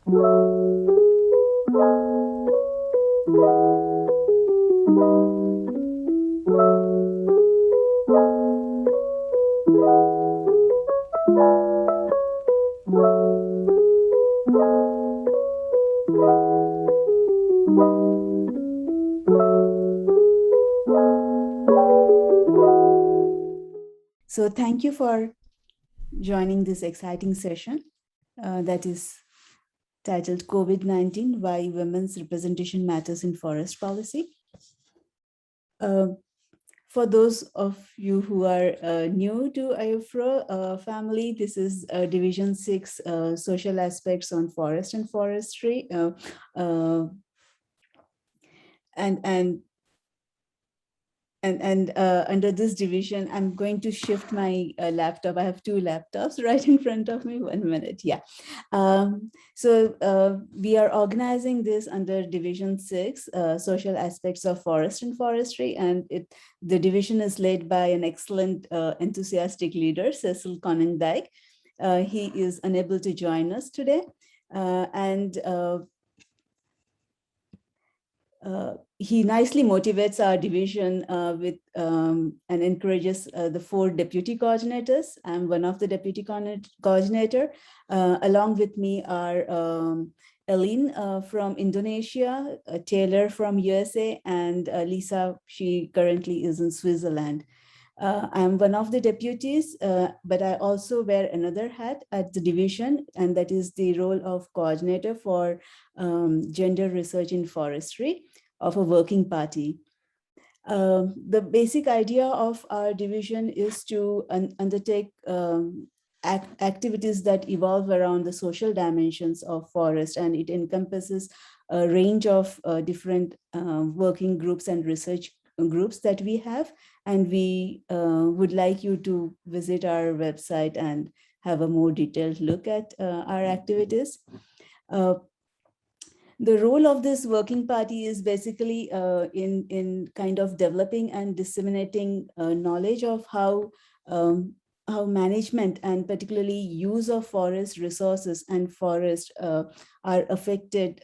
So thank you for joining this exciting session that is titled COVID-19, Why Women's Representation Matters in Forest Policy. For those of you who are new to IUFRO family, this is Division 6, Social Aspects on Forest and Forestry. And under this division, I'm going to shift my laptop. I have two laptops right in front of me. 1 minute, yeah. So we are organizing this under Division 6, Social Aspects of Forest and Forestry. And the division is led by an excellent, enthusiastic leader, Cecil Conning-Dyke. He is unable to join us today. He nicely motivates our division and encourages the 4 deputy coordinators. I'm one of the deputy coordinator. Along with me are Aline from Indonesia, Taylor from USA, and Lisa, she currently is in Switzerland. I'm one of the deputies, but I also wear another hat at the division, and that is the role of coordinator for gender research in forestry of a working party. The basic idea of our division is to undertake activities that evolve around the social dimensions of forest, and it encompasses a range of different working groups and research groups that we have, and we would like you to visit our website and have a more detailed look at our activities. The role of this working party is basically in kind of developing and disseminating knowledge of how management and particularly use of forest resources and forest are affected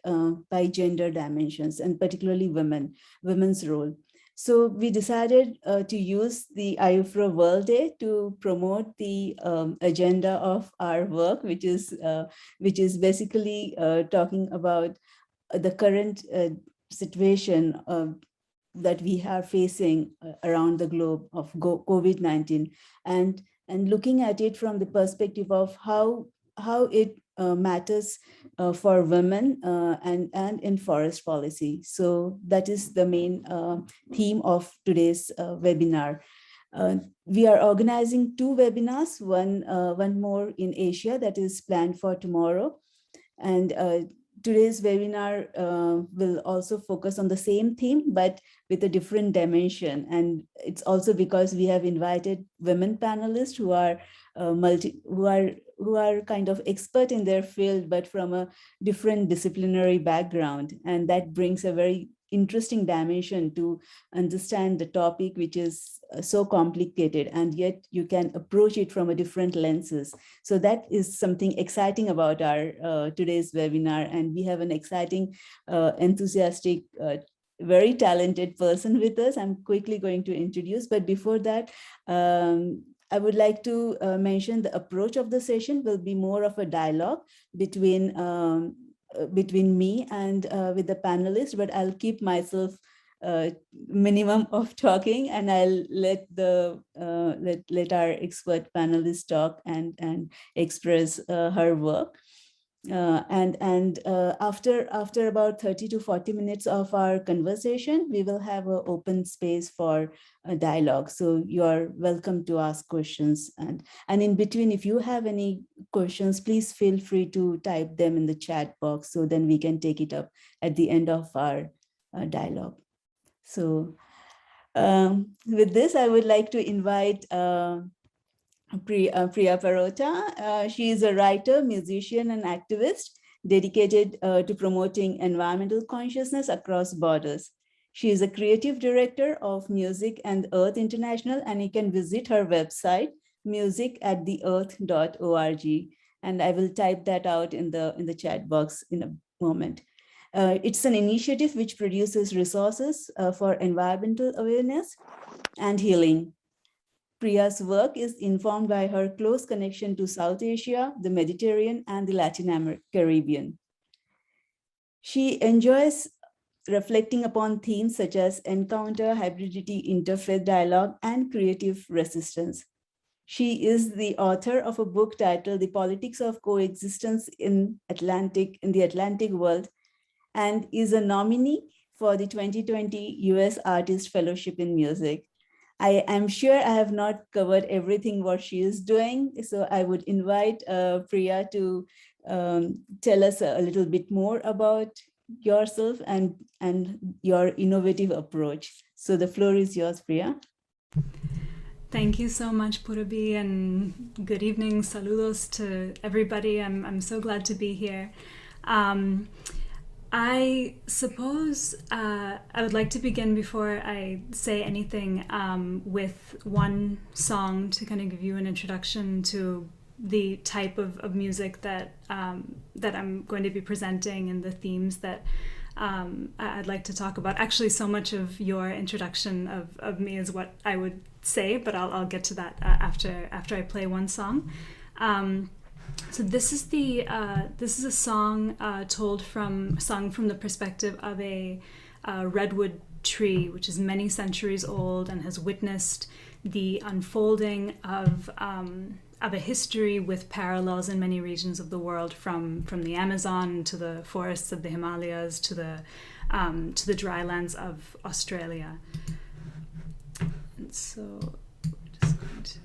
by gender dimensions, and particularly women's role. So we decided to use the IUFRO World Day to promote the agenda of our work, which is basically talking about the current situation that we are facing around the globe of COVID-19, and looking at it from the perspective of how it matters for women and in forest policy. So that is the main theme of today's webinar. We are organizing 2 webinars, one more in Asia that is planned for tomorrow. And today's webinar will also focus on the same theme, but with a different dimension. And it's also because we have invited women panelists who are who are kind of expert in their field, but from a different disciplinary background. And that brings a very interesting dimension to understand the topic, which is so complicated, and yet you can approach it from a different lenses. So that is something exciting about our today's webinar. And we have an exciting, enthusiastic, very talented person with us. I'm quickly going to introduce, but before that, I would like to mention the approach of the session will be more of a dialogue between me and with the panelists, but I'll keep myself minimum of talking, and I'll let the let our expert panelists talk and express her work. After about 30 to 40 minutes of our conversation, we will have an open space for a dialogue. So you are welcome to ask questions. And in between, if you have any questions, please feel free to type them in the chat box, so then we can take it up at the end of our dialogue. So with this, I would like to invite Priya Parrotta. She is a writer, musician, and activist dedicated to promoting environmental consciousness across borders. She is a creative director of Music and Earth International, and you can visit her website, musicattheearth.org. and I will type that out in the chat box in a moment. It's an initiative which produces resources for environmental awareness and healing. Priya's work is informed by her close connection to South Asia, the Mediterranean, and the Latin Caribbean. She enjoys reflecting upon themes such as encounter, hybridity, interfaith dialogue, and creative resistance. She is the author of a book titled The Politics of Coexistence in the Atlantic World, and is a nominee for the 2020 US Artist Fellowship in Music. I am sure I have not covered everything what she is doing, so I would invite Priya to tell us a little bit more about yourself and your innovative approach. So the floor is yours, Priya. Thank you so much, Purabi, and good evening, saludos to everybody. I'm so glad to be here. I suppose I would like to begin, before I say anything, with one song to kind of give you an introduction to the type of music that I'm going to be presenting and the themes that I'd like to talk about. Actually, so much of your introduction of me is what I would say, but I'll get to that after I play one song. So this is a song sung from the perspective of a redwood tree, which is many centuries old and has witnessed the unfolding of a history with parallels in many regions of the world, from the Amazon to the forests of the Himalayas to the drylands of Australia. And so we're just going to.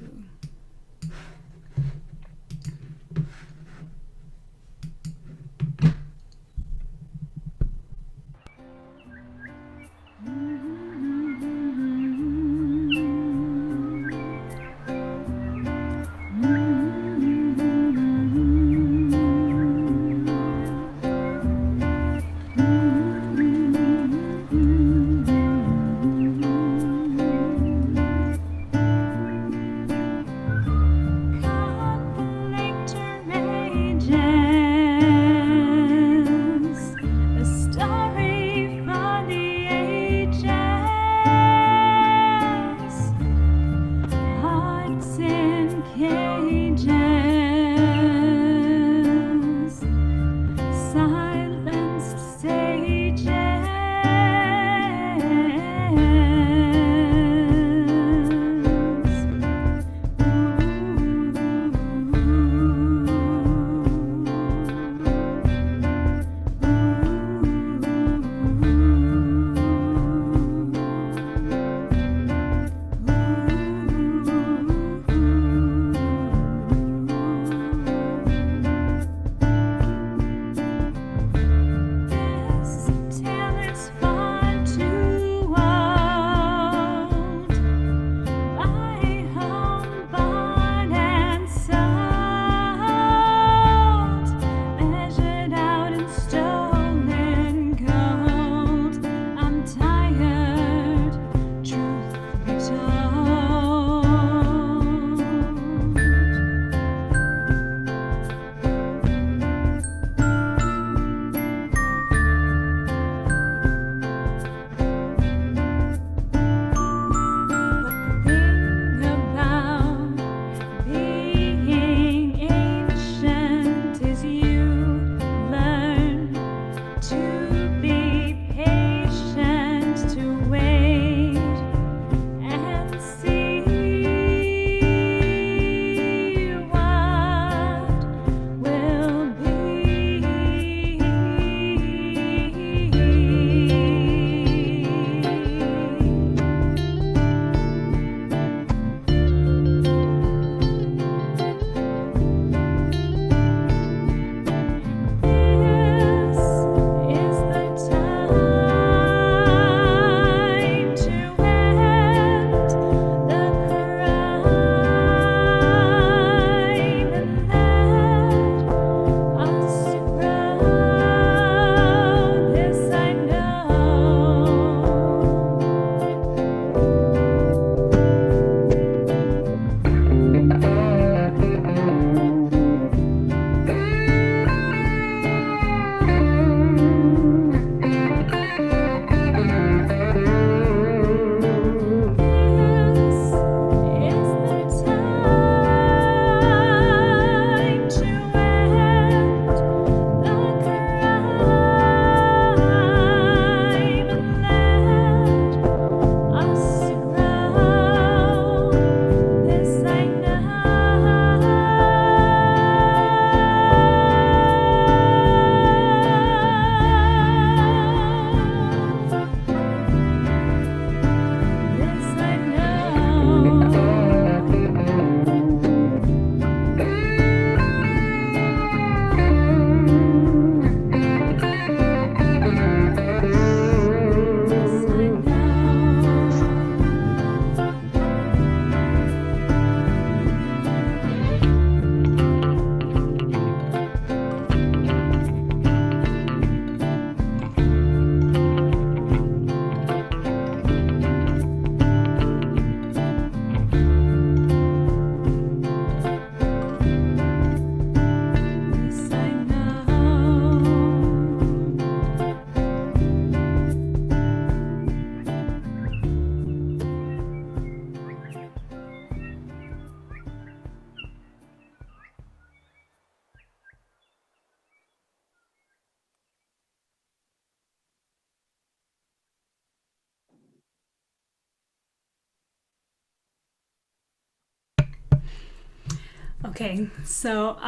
Okay, so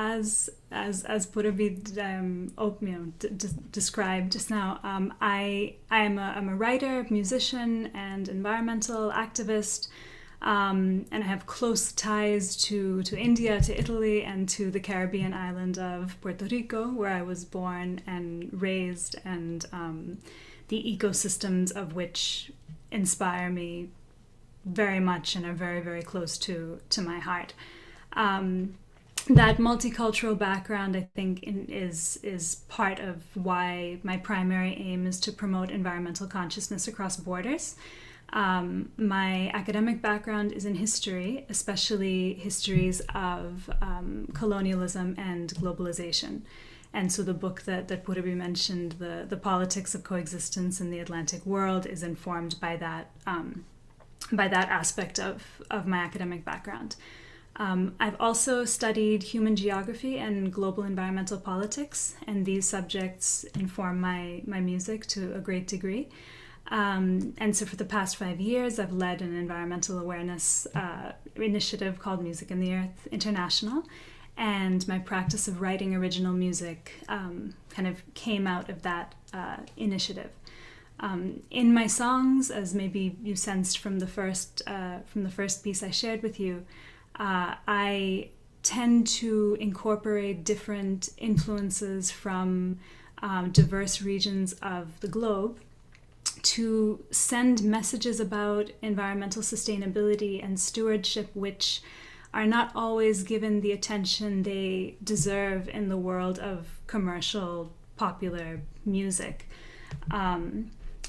as Purabi described just now, I'm a writer, musician, and environmental activist, and I have close ties to India, to Italy, and to the Caribbean island of Puerto Rico, where I was born and raised, and the ecosystems of which inspire me very much and are very, very close to my heart. That multicultural background, I think, is part of why my primary aim is to promote environmental consciousness across borders. My academic background is in history, especially histories of colonialism and globalization. And so the book that Purabi mentioned, the Politics of Coexistence in the Atlantic World, is informed by that aspect of my academic background. I've also studied human geography and global environmental politics, and these subjects inform my music to a great degree. And so for the past 5 years, I've led an environmental awareness initiative called Music in the Earth International, and my practice of writing original music kind of came out of that initiative. In my songs, as maybe you sensed from the first piece I shared with you, I tend to incorporate different influences from diverse regions of the globe to send messages about environmental sustainability and stewardship, which are not always given the attention they deserve in the world of commercial popular music.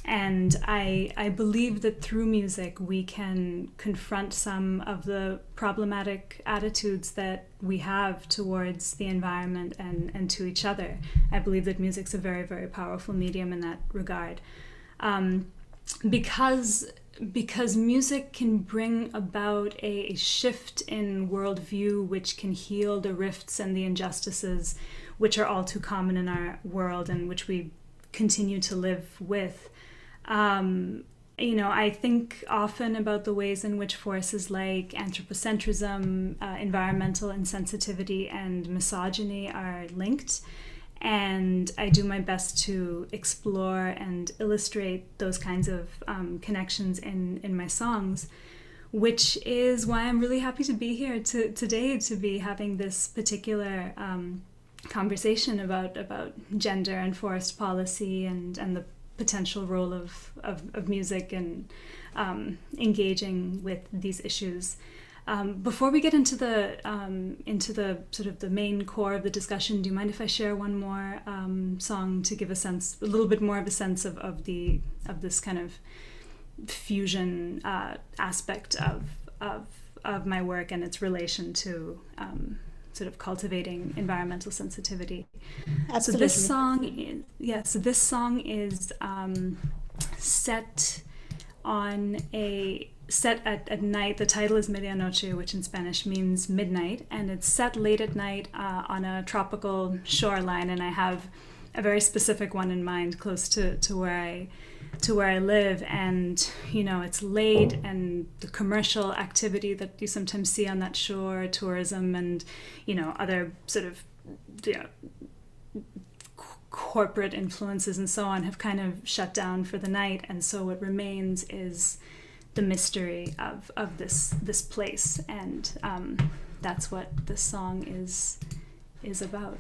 And I believe that through music we can confront some of the problematic attitudes that we have towards the environment and to each other. I believe that music's a very, very powerful medium in that regard. Because music can bring about a shift in worldview which can heal the rifts and the injustices which are all too common in our world and which we continue to live with. I think often about the ways in which forces like anthropocentrism, environmental insensitivity, and misogyny are linked. And I do my best to explore and illustrate those kinds of connections in my songs, which is why I'm really happy to be here today to be having this particular conversation about gender and forest policy and the potential role of music and engaging with these issues. Before we get into the sort of the main core of the discussion, do you mind if I share one more song to give a little bit more of a sense of this kind of fusion aspect of my work and its relation to sort of cultivating environmental sensitivity? Absolutely. So this song is set at night. The title is Medianoche, which in Spanish means midnight, and it's set late at night on a tropical shoreline, and I have a very specific one in mind close to where I live. And it's late, and the commercial activity that you sometimes see on that shore, tourism and other sort of corporate influences and so on, have kind of shut down for the night, and so what remains is the mystery of this place, and that's what this song is about.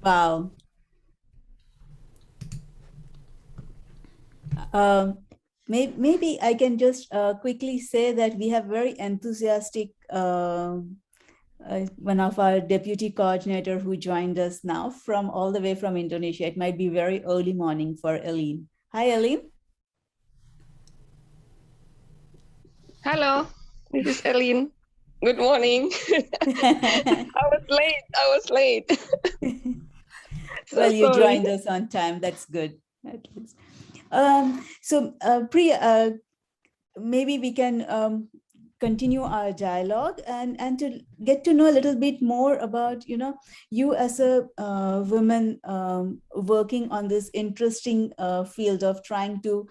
Wow. Um, maybe I can just quickly say that we have very enthusiastic one of our deputy coordinator who joined us now from all the way from Indonesia. It might be very early morning for Aline. Hi, Aline. Hello, this is Elin. Good morning. I was late. I was late. So Well, you sorry. joined us on time. That's good, at least. Priya, maybe we can continue our dialogue and to get to know a little bit more about, you as a woman working on this interesting field of trying to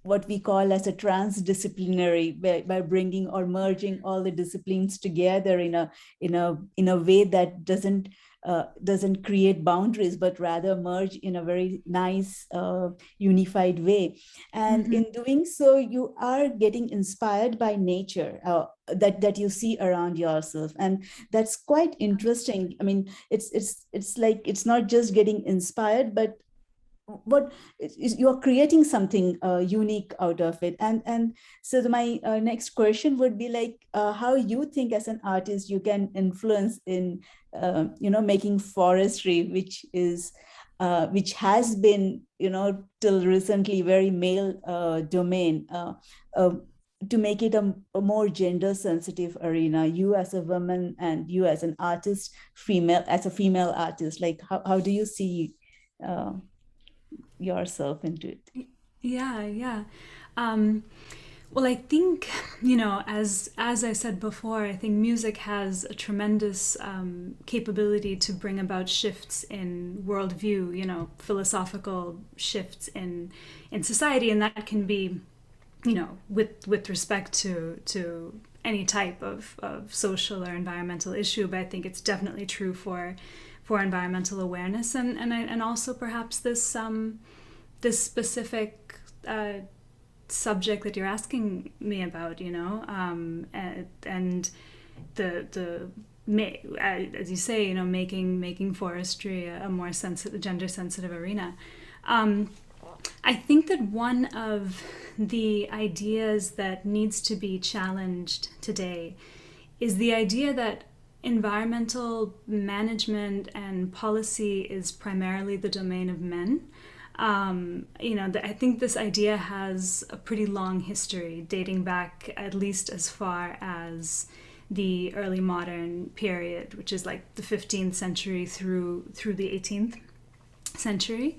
what we call as a transdisciplinary, by bringing or merging all the disciplines together in a way that doesn't create boundaries, but rather merge in a very nice unified way. And in doing so, you are getting inspired by nature that you see around yourself, and that's quite interesting. I mean, it's like it's not just getting inspired, but what is you're creating something unique out of it. And so my next question would be like, how you think as an artist you can influence in making forestry, which has been, till recently, very male domain, uh, to make it a more gender sensitive arena. You as a woman and you as an artist, as a female artist, like how do you see uh, yourself into it? Yeah. Um, well, I think, as I said before, I think music has a tremendous capability to bring about shifts in worldview, philosophical shifts in society, and that can be, with respect to any type of social or environmental issue. But I think it's definitely true for environmental awareness, and also perhaps this specific subject that you're asking me about, and the as you say, making forestry a more gender sensitive arena. I think that one of the ideas that needs to be challenged today is the idea that environmental management and policy is primarily the domain of men. I think this idea has a pretty long history, dating back at least as far as the early modern period, which is like the 15th century through the 18th century.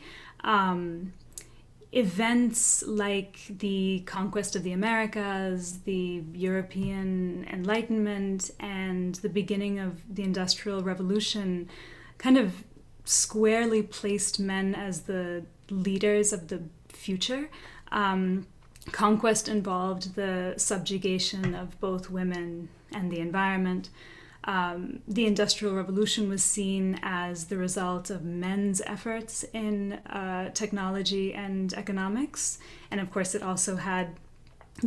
Events like the conquest of the Americas, the European Enlightenment, and the beginning of the Industrial Revolution kind of squarely placed men as the leaders of the future. Conquest involved the subjugation of both women and the environment. The Industrial Revolution was seen as the result of men's efforts in technology and economics. And of course, it also had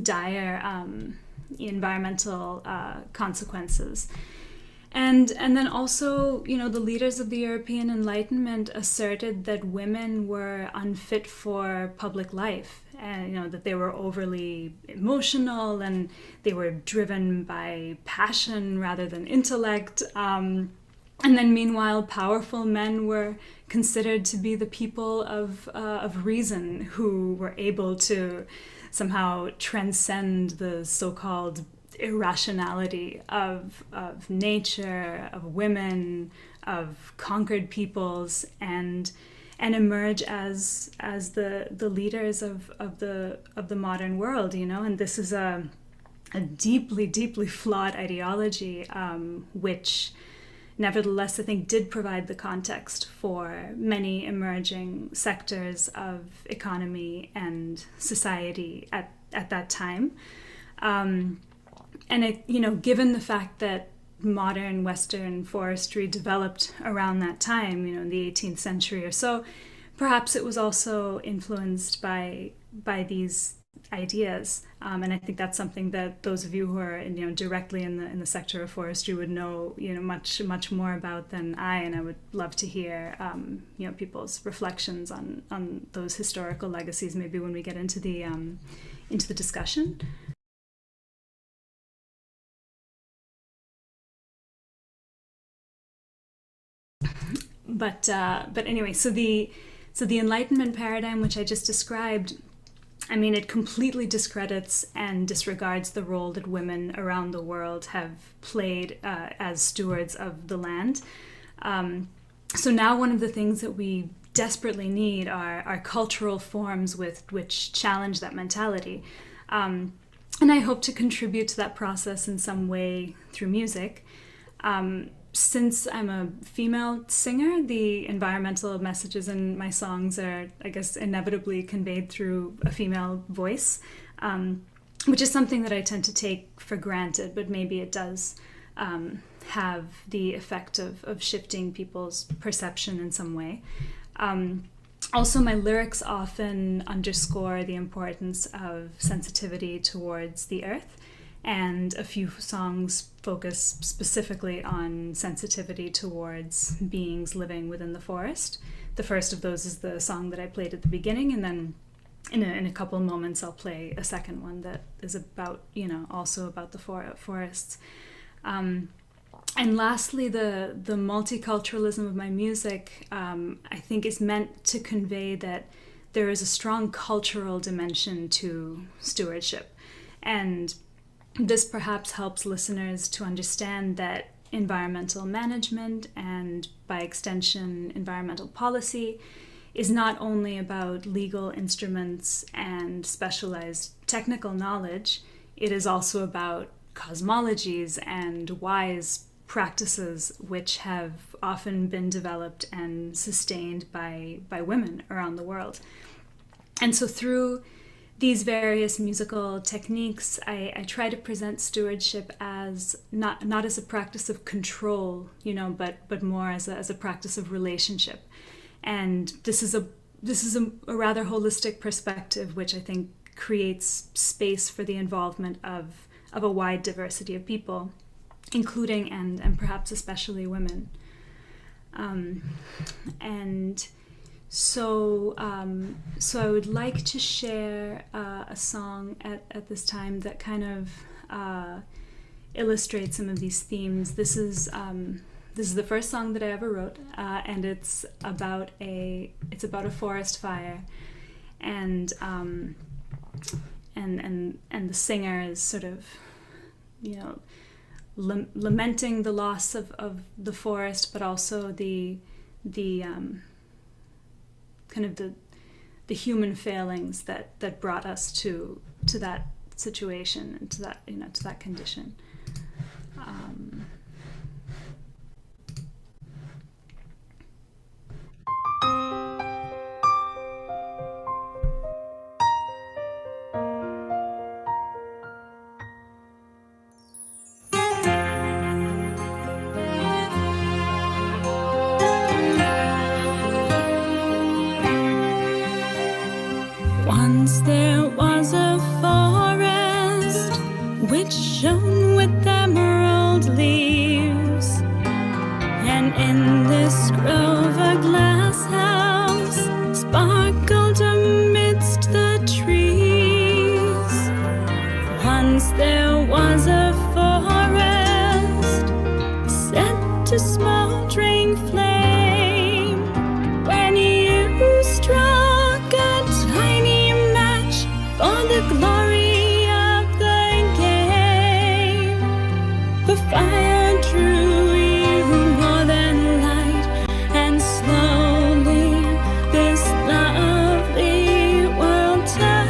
dire environmental consequences. And then also, the leaders of the European Enlightenment asserted that women were unfit for public life, and that they were overly emotional and they were driven by passion rather than intellect. And then meanwhile, powerful men were considered to be the people of reason, who were able to somehow transcend the so-called irrationality of nature, of women, of conquered peoples, and emerge as the leaders of the modern world. And this is a deeply flawed ideology, which nevertheless I think did provide the context for many emerging sectors of economy and society at that time. And given the fact that modern Western forestry developed around that time, in the 18th century or so, perhaps it was also influenced by these ideas. And I think that's something that those of you who are directly in the sector of forestry would know much more about than I. And I would love to hear people's reflections on those historical legacies. Maybe when we get into the discussion. But anyway, so the Enlightenment paradigm, which I just described, I mean, it completely discredits and disregards the role that women around the world have played as stewards of the land. So now one of the things that we desperately need are cultural forms which challenge that mentality. And I hope to contribute to that process in some way through music. Since I'm a female singer, the environmental messages in my songs are, I guess, inevitably conveyed through a female voice, which is something that I tend to take for granted, but maybe it does have the effect of shifting people's perception in some way. Also, my lyrics often underscore the importance of sensitivity towards the earth. And a few songs focus specifically on sensitivity towards beings living within the forest. The first of those is the song that I played at the beginning, and then in a couple of moments I'll play a second one that is about, also about the forests. And lastly, the multiculturalism of my music, I think, is meant to convey that there is a strong cultural dimension to stewardship. And this perhaps helps listeners to understand that environmental management and, by extension, environmental policy is not only about legal instruments and specialized technical knowledge, it is also about cosmologies and wise practices which have often been developed and sustained by women around the world. And so through these various musical techniques, I try to present stewardship as not as a practice of control, but more as a practice of relationship. And this is a rather holistic perspective, which I think creates space for the involvement of a wide diversity of people, including and perhaps especially women. So I would like to share a song at this time that kind of illustrates some of these themes. This is the first song that I ever wrote, and it's about a forest fire, and the singer is sort of lamenting the loss of the forest, but also the kind of the human failings that brought us to that situation and to that condition. Once there was a forest which shone with emerald leaves, and in this grove a glass house sparkled amidst the trees. Once there was a forest set to smoldering flame, when you struck a tiny match for the glory of the game. The fire drew you more than light, and slowly this lovely world turned.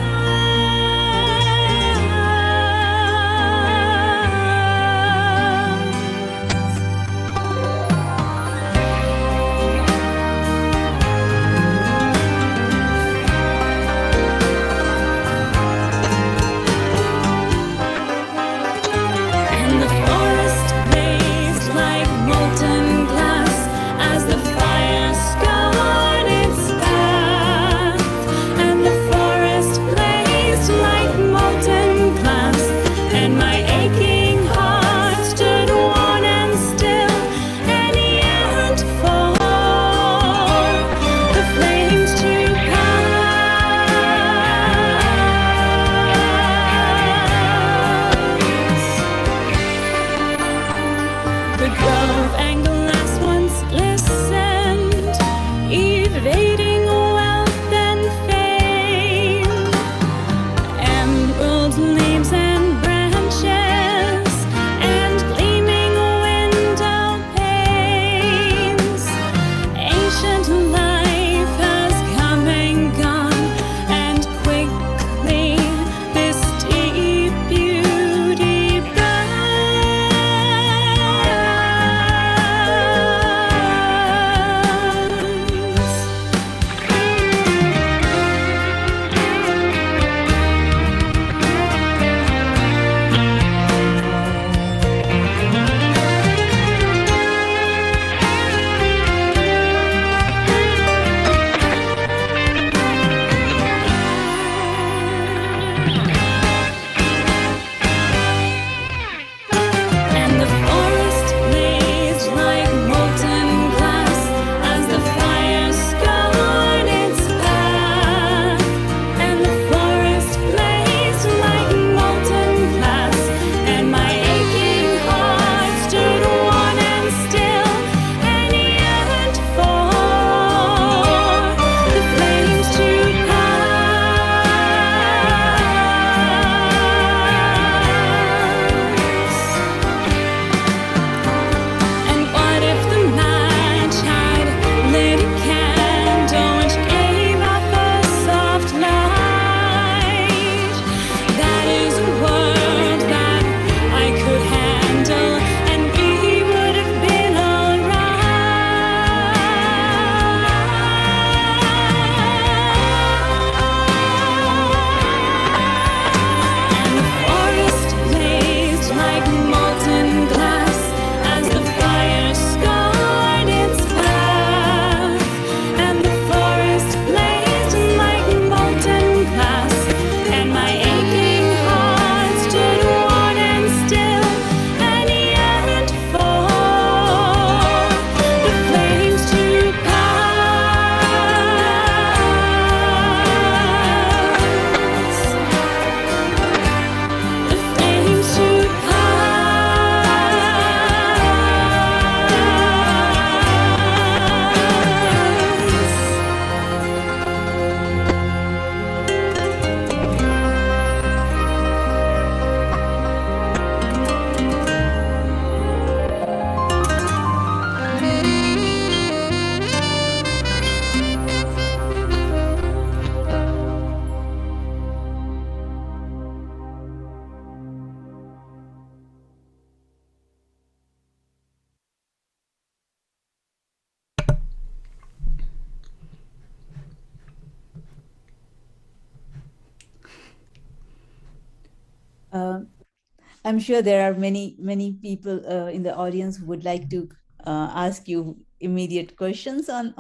I'm sure there are many people in the audience who would like to ask you immediate questions on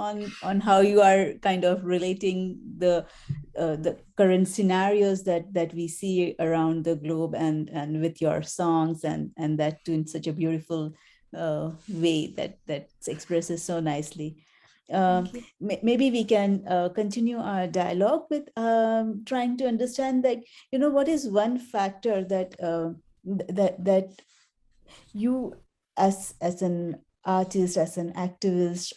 how you are kind of relating the current scenarios that we see around the globe and with your songs and that too in such a beautiful way that expresses so nicely. Maybe we can continue our dialogue with trying to understand, like, what is one factor that you as an artist, as an activist,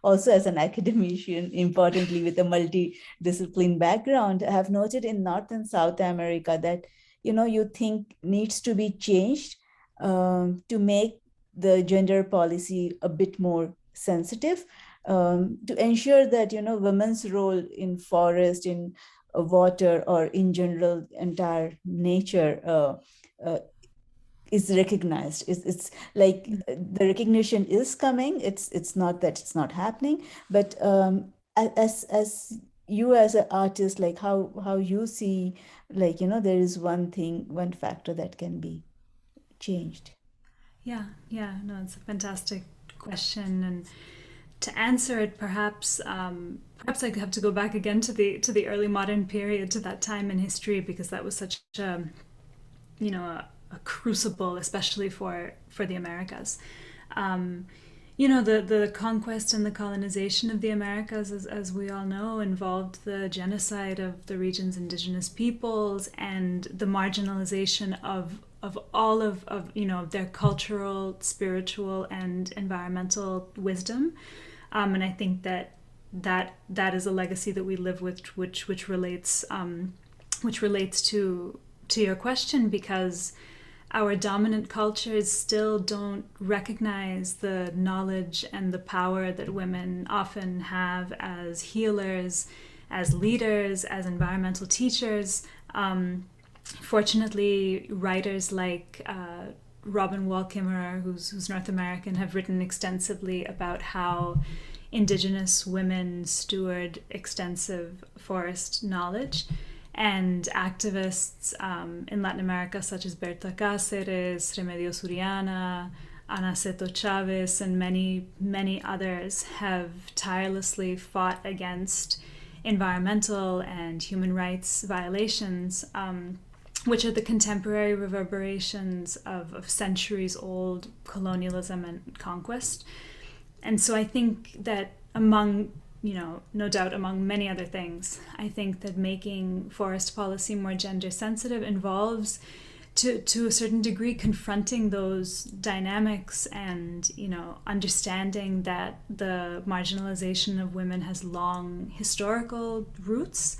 also as an academician, importantly with a multidiscipline background, have noted in North and South America that you think needs to be changed to make the gender policy a bit more sensitive, to ensure that women's role in forest, in water, or in general entire nature uh, is recognized. It's like the recognition is coming. It's not that it's not happening, but as you as an artist, like how you see, like there is one factor that can be changed. Yeah, no, it's a fantastic question, and to answer it, perhaps I have to go back again to the early modern period, to that time in history, because that was such a crucible, especially for the Americas. The conquest and the colonization of the Americas, as we all know, involved the genocide of the region's indigenous peoples and the marginalization of all of their cultural, spiritual, and environmental wisdom. And I think that is a legacy that we live with, which relates to your question, because our dominant cultures still don't recognize the knowledge and the power that women often have as healers, as leaders, as environmental teachers. Fortunately, writers like Robin Wall Kimmerer, who's North American, have written extensively about how Indigenous women steward extensive forest knowledge. And activists in Latin America, such as Berta Cáceres, Remedios Uriana, Ana Seto Chavez, and many, many others, have tirelessly fought against environmental and human rights violations, which are the contemporary reverberations of centuries-old colonialism and conquest. And so I think that no doubt among many other things, I think that making forest policy more gender sensitive involves, to a certain degree, confronting those dynamics and, understanding that the marginalization of women has long historical roots,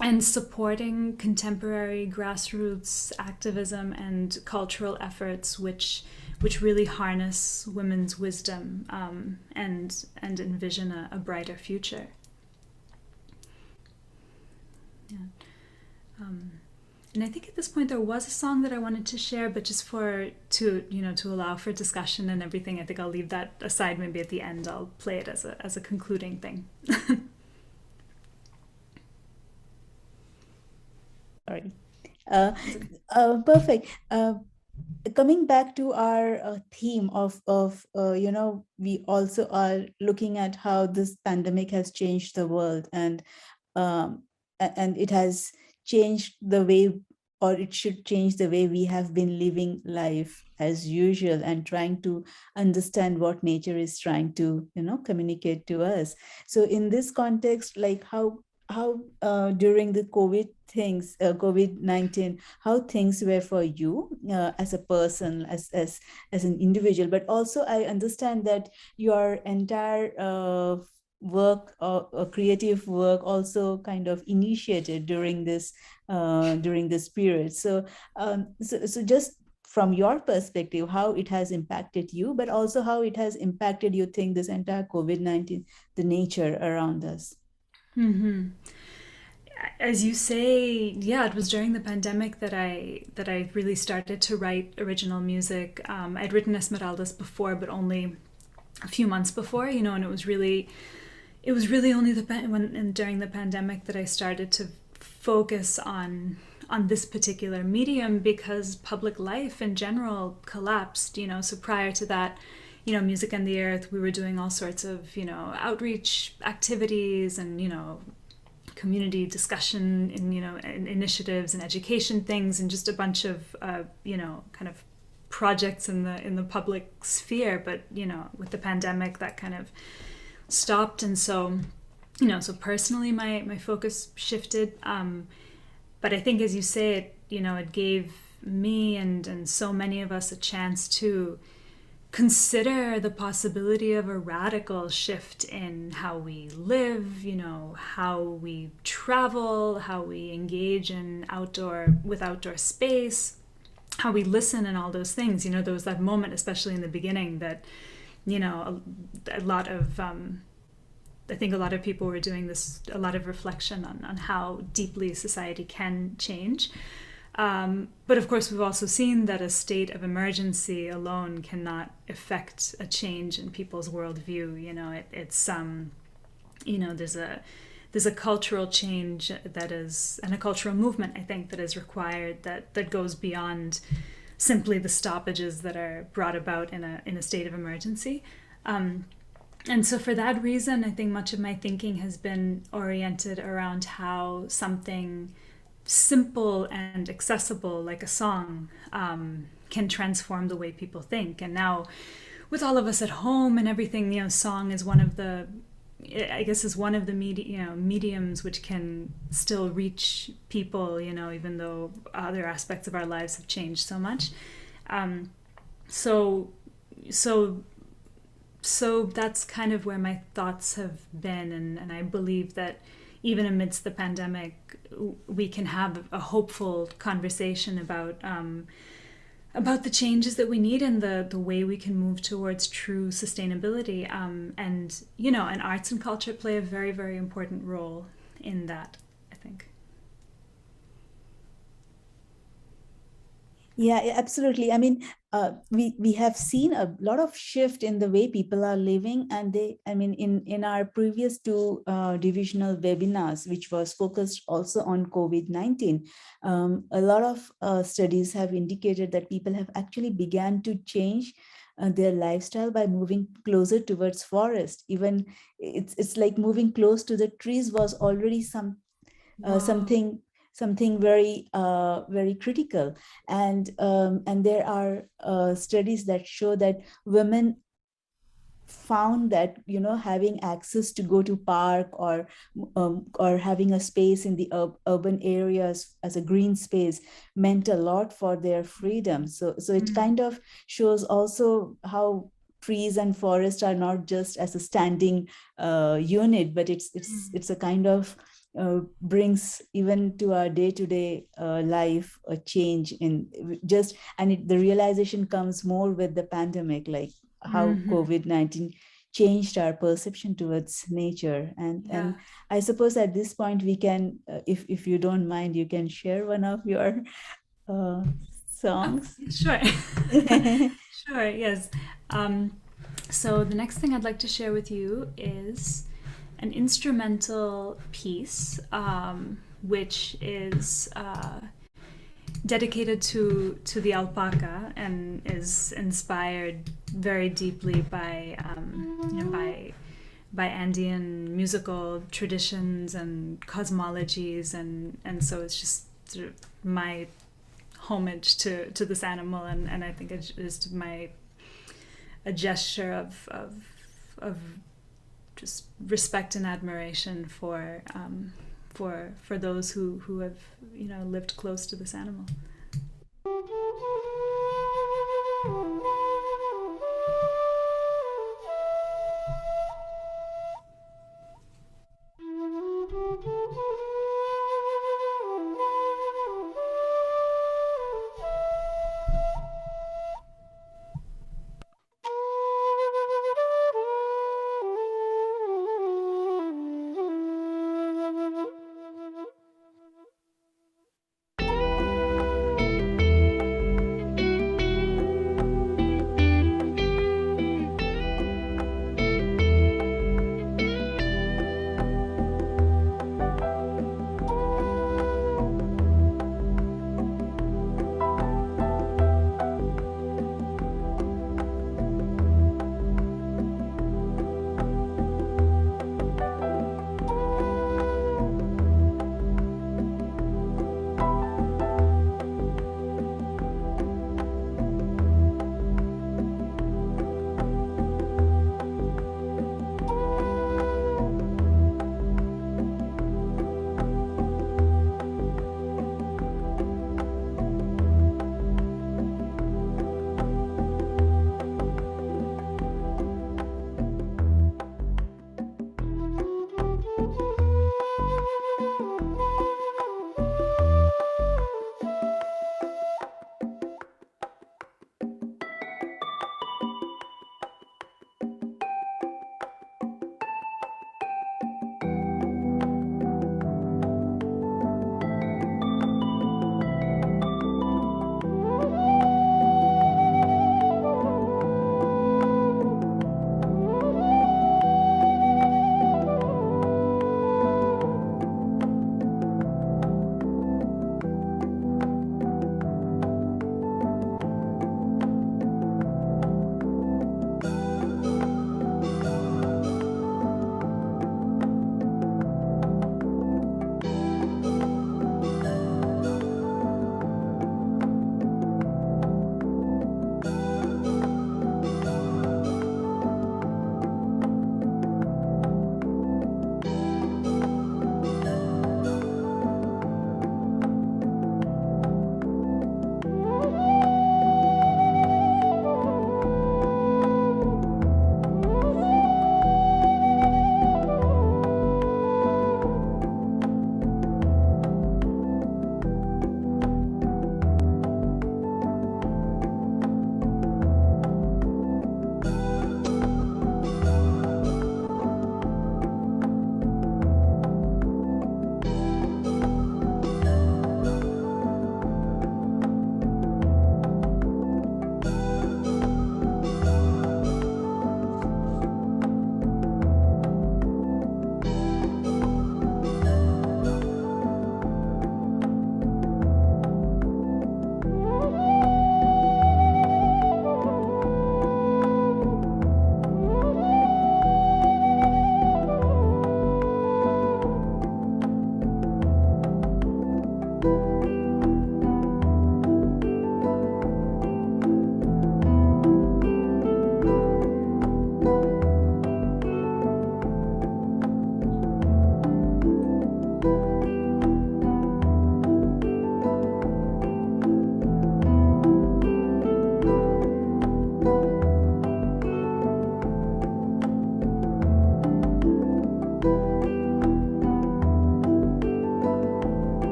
and supporting contemporary grassroots activism and cultural efforts which really harness women's wisdom and envision a brighter future. Yeah. And I think at this point there was a song that I wanted to share, but just to allow for discussion and everything, I think I'll leave that aside. Maybe at the end I'll play it as a concluding thing. Sorry. Perfect. Coming back to our theme of we also are looking at how this pandemic has changed the world, and it has changed the way, or it should change the way we have been living life as usual, and trying to understand what nature is trying to communicate to us. So in this context, like how during the COVID-19, how things were for you as a person, as an individual, but also I understand that your entire work or creative work also kind of initiated during this period. So just from your perspective, how it has impacted you, but also how it has impacted, you think, this entire COVID-19, the nature around us. Mm-hmm. As you say, yeah, it was during the pandemic that I really started to write original music. I'd written Esmeraldas before, but only a few months before, and it was really only during the pandemic that I started to focus on on this particular medium because public life in general collapsed, so prior to that, Music and the Earth, we were doing all sorts of, outreach activities and, community discussion and initiatives and education things and just a bunch of, kind of projects in the public sphere. But, with the pandemic, that kind of stopped. And so, so personally, my focus shifted. But I think, as you say, it gave me and so many of us a chance to consider the possibility of a radical shift in how we live, how we travel, how we engage in outdoor space, how we listen and all those things. There was that moment, especially in the beginning, that, a lot of, I think a lot of people were doing a lot of reflection on how deeply society can change. But of course, we've also seen that a state of emergency alone cannot affect a change in people's worldview. It's there's a cultural change that is, and a cultural movement, I think, that is required that goes beyond simply the stoppages that are brought about in a state of emergency. And so for that reason, I think much of my thinking has been oriented around how something simple and accessible, like a song, can transform the way people think. And now, with all of us at home and everything, song is one of the mediums which can still reach people, even though other aspects of our lives have changed so much. So that's kind of where my thoughts have been, and I believe that even amidst the pandemic, we can have a hopeful conversation about the changes that we need and the way we can move towards true sustainability. And arts and culture play a very, very important role in that, I think. Yeah, absolutely. I mean, we have seen a lot of shift in the way people are living, and in our previous two divisional webinars, which was focused also on COVID-19, a lot of studies have indicated that people have actually began to change their lifestyle by moving closer towards forest. Even it's like moving close to the trees was already something very very critical. And there are studies that show that women found that having access to go to park or having a space in the urban areas as a green space meant a lot for their freedom. So it kind of shows also how trees and forests are not just as a standing unit, but it's a kind of brings even to our day-to-day life a change in the realization comes more with the pandemic, like how COVID-19 changed our perception towards nature. And I suppose at this point we can, if you don't mind, you can share one of your songs. Oh, sure. Sure, yes. So the next thing I'd like to share with you is an instrumental piece, which is dedicated to the alpaca and is inspired very deeply by Andean musical traditions and cosmologies, and so it's just sort of my homage to this animal, and I think it's just a gesture of just respect and admiration for those who have lived close to this animal.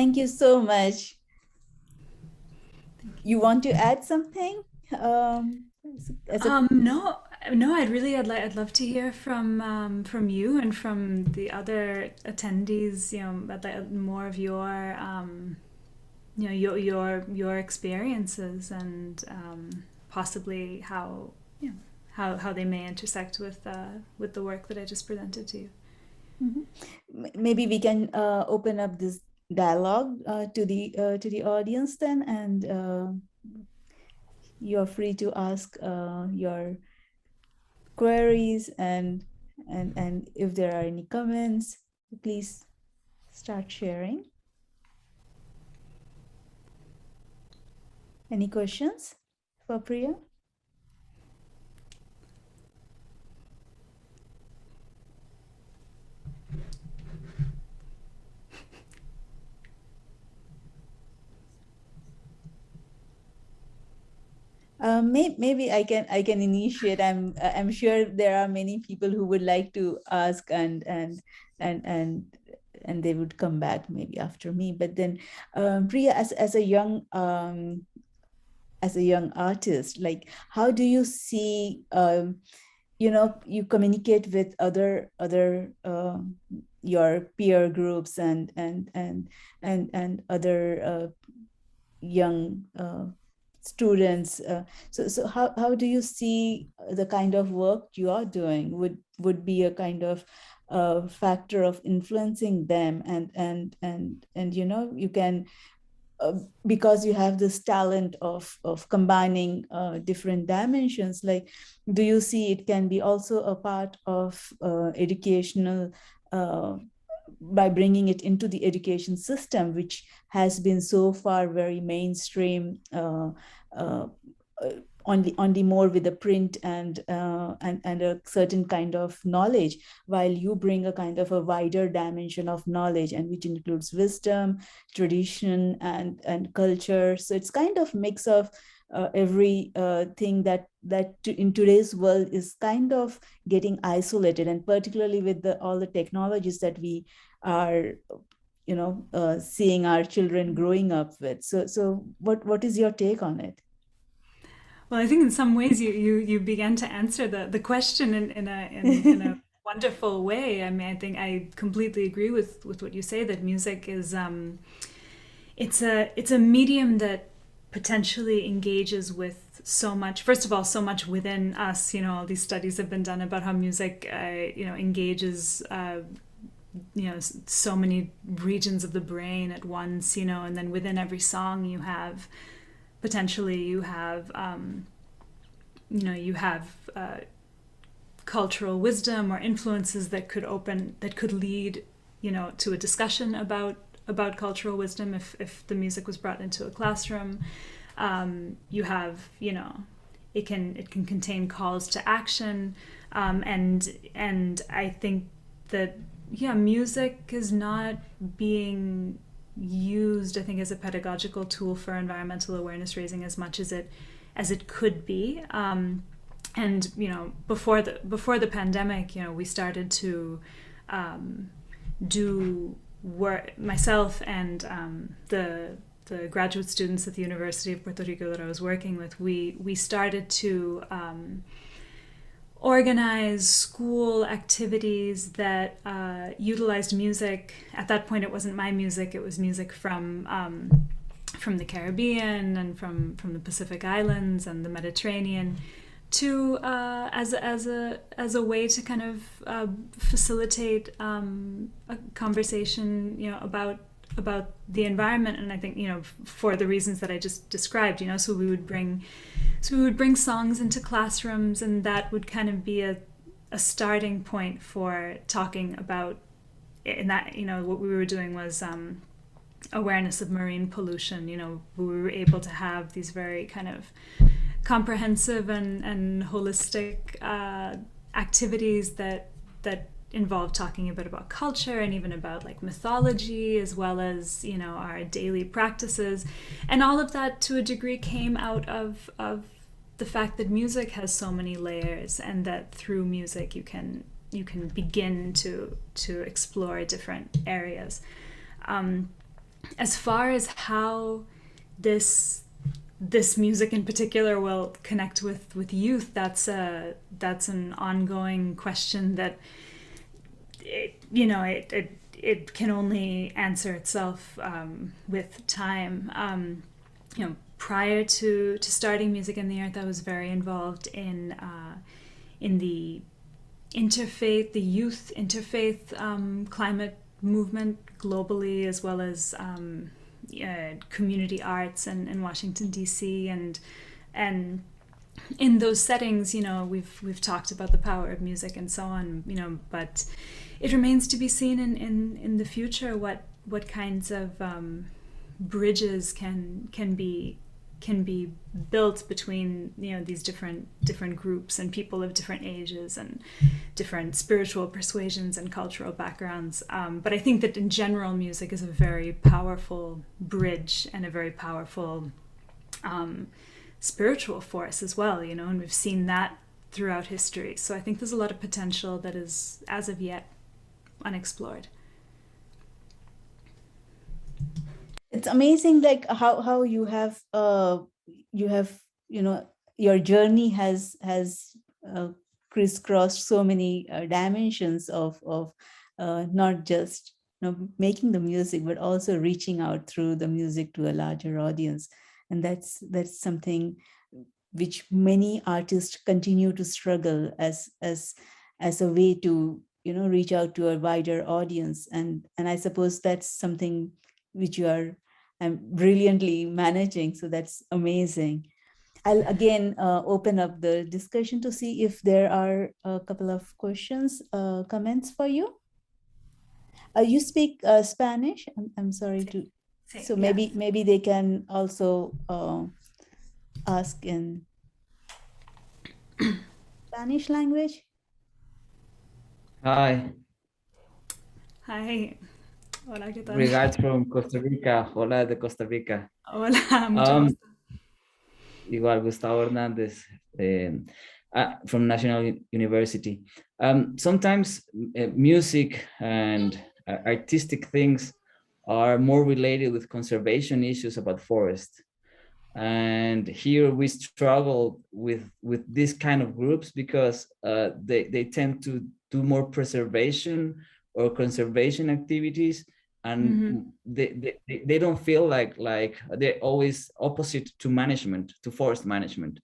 Thank you so much. You want to add something? No, I'd love to hear from you and from the other attendees. I'd like more of your your experiences and possibly how how they may intersect with the work that I just presented to you. Maybe we can open up this dialogue to the audience then, and you're free to ask your queries, and if there are any comments, please start sharing. Any questions for Priya? Maybe I can initiate. I'm sure there are many people who would like to ask, and they would come back maybe after me. But then, Priya, as a young artist, like, how do you see you communicate with other your peer groups and other young students, so how do you see the kind of work you are doing would be a kind of factor of influencing them, and you can because you have this talent of combining different dimensions, like, do you see it can be also a part of educational by bringing it into the education system, which has been so far very mainstream, only more with the print and a certain kind of knowledge, while you bring a kind of a wider dimension of knowledge, and which includes wisdom, tradition, and culture. So it's kind of mix of every thing that in today's world is kind of getting isolated, and particularly with all the technologies that we are seeing our children growing up with. So what is your take on it? Well, I think in some ways you began to answer the question in a wonderful way. I mean, I think I completely agree with what you say, that music is it's a medium that potentially engages with so much. First of all, so much within us. All these studies have been done about how music engages so many regions of the brain at once. And then within every song you have cultural wisdom or influences that could lead to a discussion about cultural wisdom if the music was brought into a classroom. You have it can contain calls to action, and I think that music is not being used, I think, as a pedagogical tool for environmental awareness raising as much as it could be. And before the pandemic, we started to do work, myself and the graduate students at the University of Puerto Rico that I was working with. We started to organize school activities that utilized music. At that point, it wasn't my music; it was music from the Caribbean and from the Pacific Islands and the Mediterranean, to as a way to kind of facilitate a conversation, about the environment. And I think for the reasons that I just described, so we would bring songs into classrooms, and that would kind of be a starting point for talking about. And that what we were doing was awareness of marine pollution. We were able to have these very kind of comprehensive and holistic activities that involve talking a bit about culture and even about like mythology, as well as our daily practices. And all of that to a degree came out of the fact that music has so many layers, and that through music you can begin to explore different areas. as far as how this music in particular will connect with youth, that's an ongoing question that it can only answer itself with time. Prior to starting Music and the Earth, I was very involved in the interfaith, the youth interfaith climate movement globally, as well as community arts in Washington D.C. and in those settings, we've talked about the power of music and so on, but it remains to be seen in the future what kinds of bridges can be built between these different groups and people of different ages and different spiritual persuasions and cultural backgrounds. But I think that in general, music is a very powerful bridge and a very powerful spiritual force as well, and we've seen that throughout history. So I think there's a lot of potential that is, as of yet, unexplored. It's amazing, like how you have your journey has crisscrossed so many dimensions of not just making the music, but also reaching out through the music to a larger audience. And that's something which many artists continue to struggle as a way to reach out to a wider audience. And I suppose that's something which you are brilliantly managing. So that's amazing. I'll again open up the discussion to see if there are a couple of questions, comments for you. You speak Spanish? I'm sorry to. So maybe they can also ask in Spanish language. Hi. Hi. Hola, ¿qué tal? Regards from Costa Rica. Hola de Costa Rica. Hola, mucho gusto. Igual, Gustavo Hernández from National University. Sometimes music and artistic things are more related with conservation issues about forest. And here we struggle with these kind of groups because they tend to do more preservation or conservation activities, and they don't feel like they're always opposite to management, to forest management.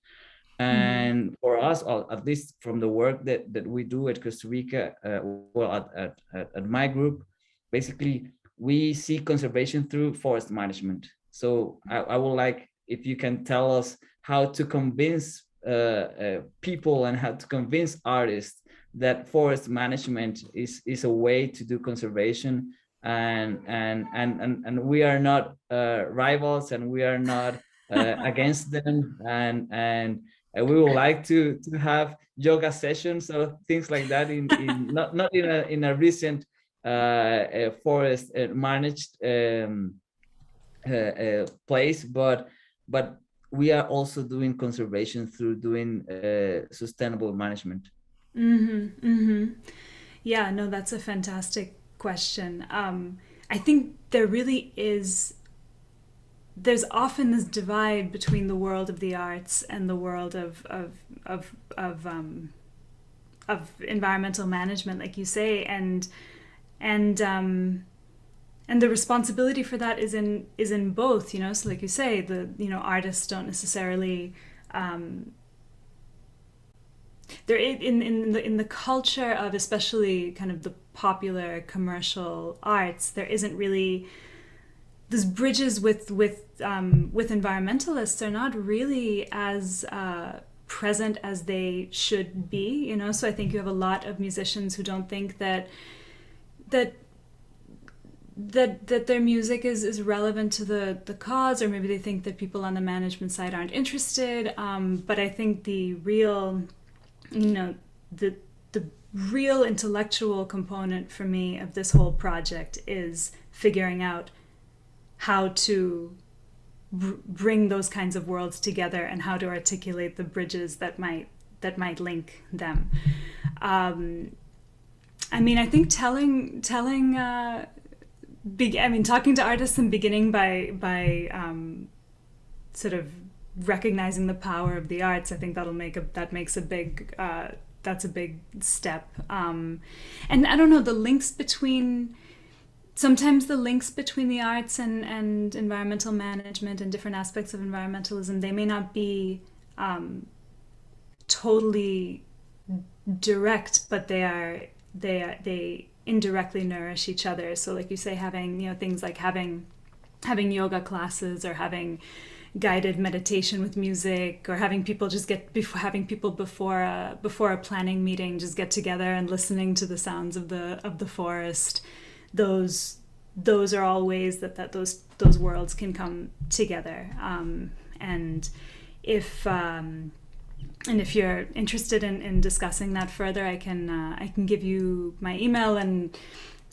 And for us, at least from the work that we do at Costa Rica, at my group, basically we see conservation through forest management. So I would like if you can tell us how to convince people and how to convince artists that forest management is a way to do conservation, and we are not rivals, and we are not against them, and we would like to have yoga sessions or things like that in not in a recent forest managed place, but we are also doing conservation through doing sustainable management. Yeah, no, that's a fantastic question. I think there really is. There's often this divide between the world of the arts and the world of environmental management, like you say, and the responsibility for that is in both. So like you say, the artists don't necessarily. They're in the culture of especially kind of the popular commercial arts. There isn't really these bridges with environmentalists are not really as present as they should be. So I think you have a lot of musicians who don't think that their music is relevant to the cause, or maybe they think that people on the management side aren't interested. But I think the real the real intellectual component for me of this whole project is figuring out how to bring those kinds of worlds together and how to articulate the bridges that might link them. I mean, I think telling talking to artists and beginning by sort of recognizing the power of the arts, I think that's a big step. And I don't know, sometimes the links between the arts and environmental management and different aspects of environmentalism, they may not be totally direct, but they indirectly nourish each other. So like you say, having things like having yoga classes, or having guided meditation with music, or having people before a planning meeting just get together and listening to the sounds of the forest. Those are all ways that those worlds can come together. And if you're interested in discussing that further, I can give you my email. And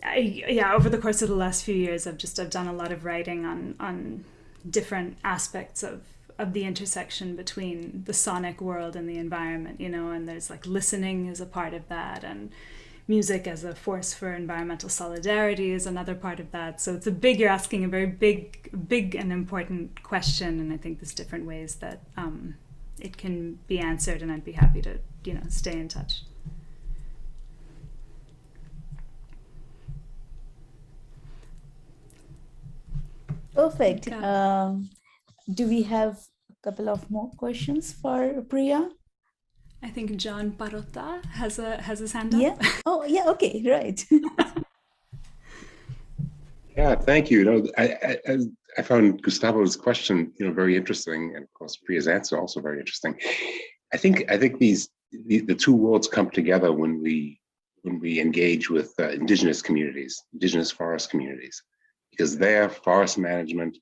over the course of the last few years, I've done a lot of writing on different aspects of the intersection between the sonic world and the environment, and there's like listening is a part of that, and music as a force for environmental solidarity is another part of that. So you're asking a very big and important question, and I think there's different ways that it can be answered, and I'd be happy to stay in touch. Perfect. Do we have a couple of more questions for Priya? I think John Parrotta has his hand up. Yeah. Oh, yeah. Okay. Right. Yeah. Thank you. I found Gustavo's question, very interesting, and of course Priya's answer also very interesting. I think the two worlds come together when we engage with indigenous communities, indigenous forest communities, because their forest management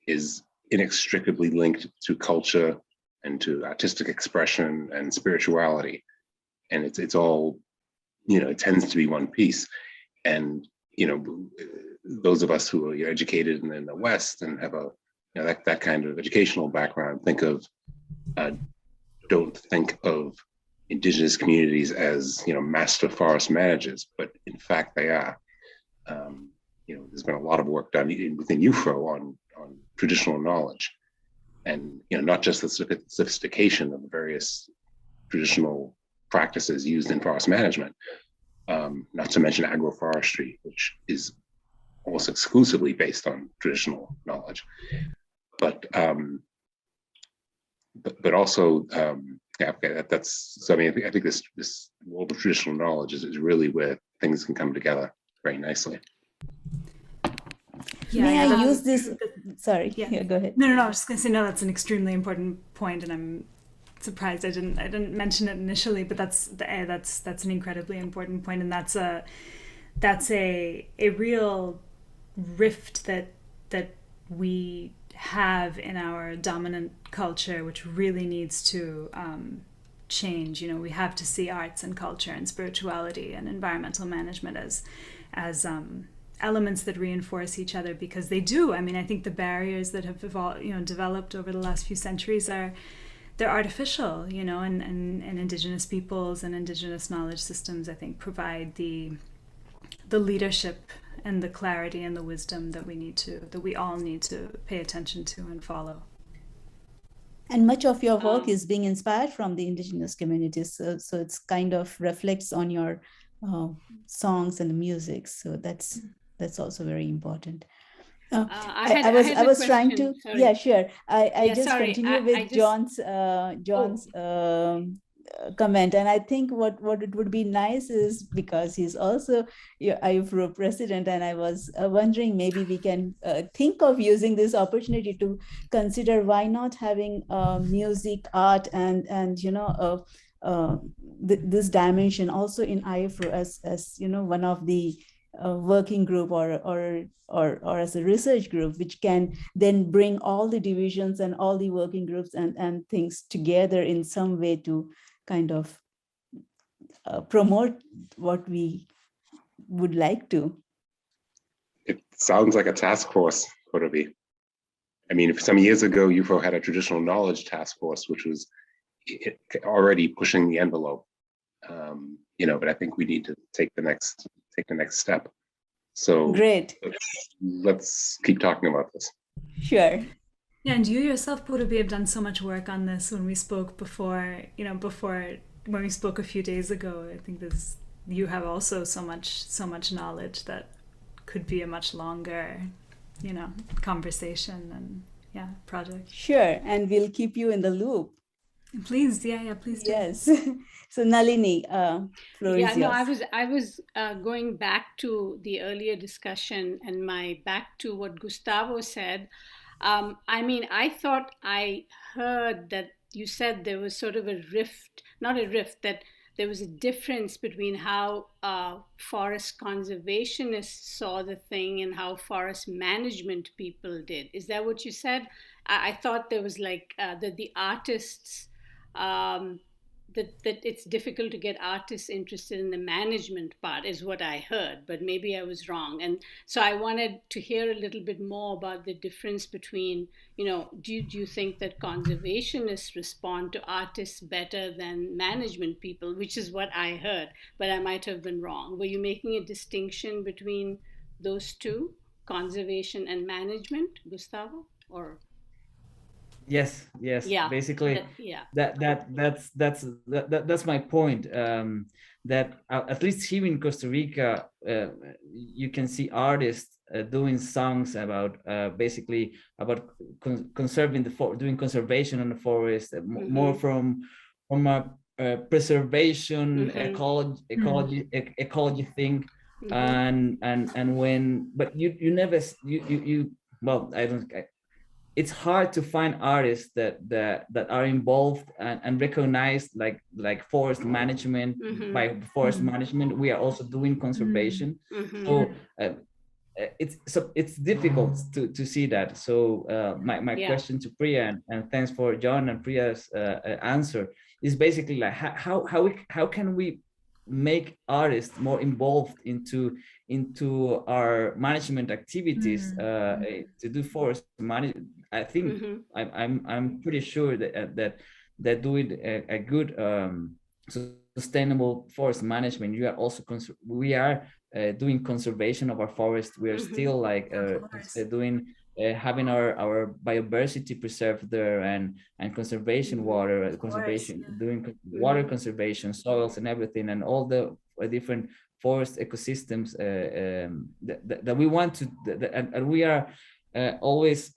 is inextricably linked to culture and to artistic expression and spirituality, and it's all, it tends to be one piece. And those of us who are educated in the West and have that kind of educational background don't think of indigenous communities as master forest managers, but in fact they are. There's been a lot of work done within IUFRO on traditional knowledge, and not just the sophistication of the various traditional practices used in forest management, not to mention agroforestry, which is almost exclusively based on traditional knowledge, but also I think this world of traditional knowledge is really where things can come together very nicely. Yeah, May I use this? Sorry. Yeah. Go ahead. No. I was just going to say, no, that's an extremely important point, and I'm surprised I didn't mention it initially. But that's an incredibly important point, and that's a real rift that we have in our dominant culture, which really needs to change. We have to see arts and culture and spirituality and environmental management as elements that reinforce each other, because they do. I think the barriers that have developed over the last few centuries they're artificial, and indigenous peoples and indigenous knowledge systems, I think, provide the leadership and the clarity and the wisdom that we all need to pay attention to and follow. And much of your work is being inspired from the indigenous communities, so it's kind of reflects on your songs and the music. So that's also very important. I was trying to. Sorry. Yeah, sure. I just continue with John's comment, and I think what it would be nice is, because he's also IUFRO president, and I was wondering maybe we can think of using this opportunity to consider why not having music, art, and this dimension also in IUFRO as one of the working group or as a research group, which can then bring all the divisions and all the working groups and things together in some way to kind of promote what we would like to. It sounds like a task force, Purabi. Some years ago, IUFRO had a traditional knowledge task force, which was already pushing the envelope. But I think we need to take the next step. So Great. let's keep talking about this. Sure. Yeah, and you yourself, Purabi, have done so much work on this. When we spoke before, when we spoke a few days ago, I think you have also so much knowledge that could be a much longer, conversation and project. Sure, and we'll keep you in the loop. Please, please do. Yes. So Nalini, floor is yours. I was going back to the earlier discussion and back to what Gustavo said. I thought I heard that you said there was sort of that there was a difference between how forest conservationists saw the thing and how forest management people did. Is that what you said? I thought there was that the artists, that it's difficult to get artists interested in the management part is what I heard, but maybe I was wrong. And so I wanted to hear a little bit more about the difference between, do you think that conservationists respond to artists better than management people, which is what I heard, but I might have been wrong. Were you making a distinction between those two, conservation and management, Gustavo, or? Yes. Yeah. Basically, that's my point. That at least here in Costa Rica, you can see artists doing songs about basically about conserving doing conservation on the forest, more from a preservation ecology thing, and when, but you never well, it's hard to find artists that are involved and recognized like forest management. By forest management, we are also doing conservation. So it's difficult to see that. So my question to Priya, and thanks for John and Priya's answer, is basically like how can we make artists more involved into our management activities to do forest management. I think I'm pretty sure that doing a good sustainable forest management, we are doing conservation of our forest. We are still doing having our biodiversity preserved there, and conservation water conservation, doing water conservation, soils and everything, and all the different forest ecosystems that we want to, and we are always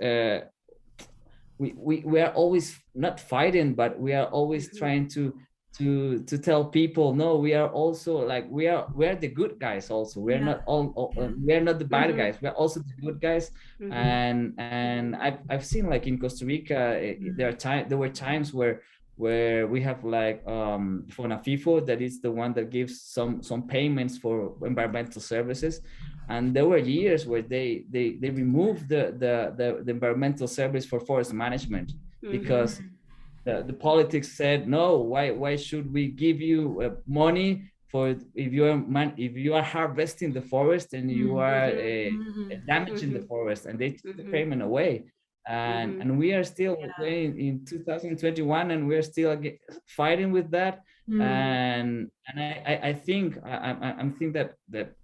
we are always not fighting, but we are always trying to tell people, no, we are also we are the good guys also. We are not we are not the bad guys. We are also the good guys. And I've seen in Costa Rica, there were times where we have FONAFIFO, that is the one that gives some payments for environmental services, and there were years where they removed the environmental service for forest management because the politics said, no, why should we give you money for if you are harvesting the forest and you are damaging the forest, and they took the payment away. And we are still in 2021, and we are still fighting with that. And I think that